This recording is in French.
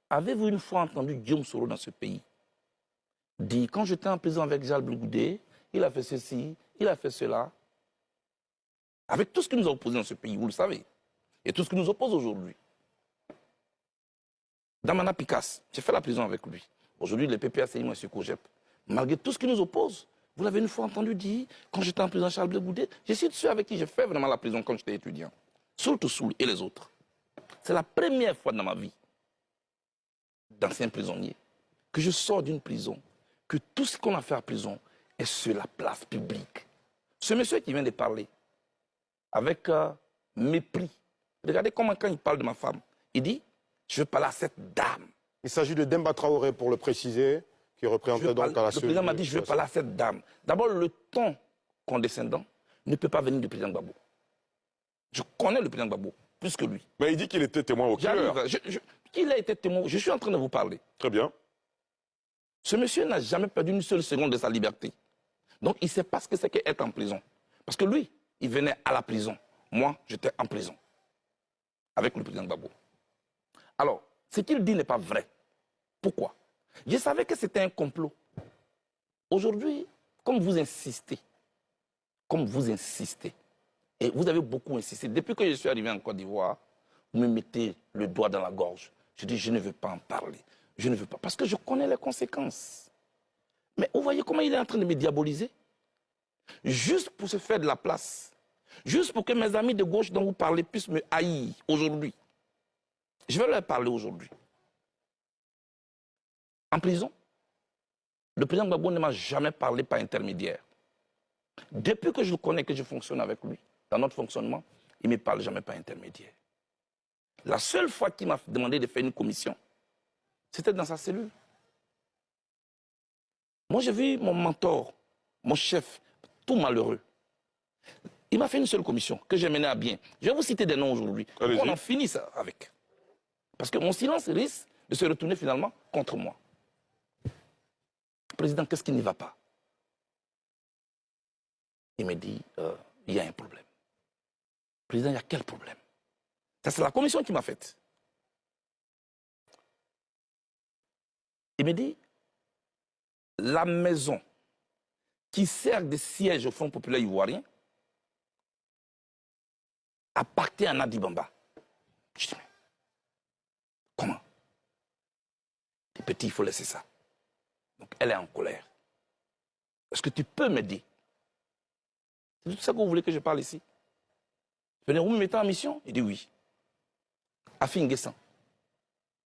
Avez-vous une fois entendu Guillaume Soro dans ce pays dire, quand j'étais en prison avec Jacques Blé, il a fait ceci, il a fait cela. Avec tout ce qui nous a opposé dans ce pays, vous le savez, et tout ce qui nous oppose aujourd'hui. Damana Picasse, j'ai fait la prison avec lui. Aujourd'hui, le PPACI, moi, je suis COGEP. Malgré tout ce qui nous oppose, vous l'avez une fois entendu dire, quand j'étais en prison Charles Blé Goudé, je suis ceux avec qui j'ai fait vraiment la prison quand j'étais étudiant. Surtout Soul et les autres. C'est la première fois dans ma vie, d'ancien prisonnier, que je sors d'une prison, que tout ce qu'on a fait à prison est sur la place publique. Ce monsieur qui vient de parler, avec mépris, regardez comment quand il parle de ma femme, il dit, je veux parler à cette dame. Il s'agit de Demba Traoré, pour le préciser, qui représentait donc à la Le président m'a dit, je veux parler à cette dame. D'abord, le ton condescendant ne peut pas venir du président Gbagbo. Je connais le président Gbagbo, plus que lui. Mais il dit qu'il était témoin oculaire. Qu'il a été témoin, je suis en train de vous parler. Très bien. Ce monsieur n'a jamais perdu une seule seconde de sa liberté. Donc, il ne sait pas ce que c'est qu'être en prison. Parce que lui, il venait à la prison. Moi, j'étais en prison. Avec le président Gbagbo. Alors, ce qu'il dit n'est pas vrai. Pourquoi? Je savais que c'était un complot. Aujourd'hui, comme vous insistez, et vous avez beaucoup insisté, depuis que je suis arrivé en Côte d'Ivoire, vous me mettez le doigt dans la gorge. Je dis, je ne veux pas en parler. Je ne veux pas, parce que je connais les conséquences. Mais vous voyez comment il est en train de me diaboliser? Juste pour se faire de la place. Juste pour que mes amis de gauche dont vous parlez puissent me haïr aujourd'hui. Je vais leur parler aujourd'hui. En prison, le président Gbagbo ne m'a jamais parlé par intermédiaire. Depuis que je le connais, que je fonctionne avec lui, dans notre fonctionnement, il ne me parle jamais par intermédiaire. La seule fois qu'il m'a demandé de faire une commission, c'était dans sa cellule. Moi, j'ai vu mon mentor, mon chef, tout malheureux. Il m'a fait une seule commission que j'ai menée à bien. Je vais vous citer des noms aujourd'hui. On en finit ça avec. Parce que mon silence risque de se retourner finalement contre moi. Président, qu'est-ce qui n'y va pas? Il me dit, il y a un problème. Président, il y a quel problème? Ça, c'est la commission qui m'a faite. Il me dit, la maison qui sert de siège au Front populaire ivoirien appartient à Nadi Bamba. Je dis, mais comment? Les petits, il faut laisser ça. Donc, elle est en colère. Est-ce que tu peux m'aider? C'est tout ça que vous voulez que je parle ici? Venez, vous me mettez en mission? Il dit oui. Afi Nguessan.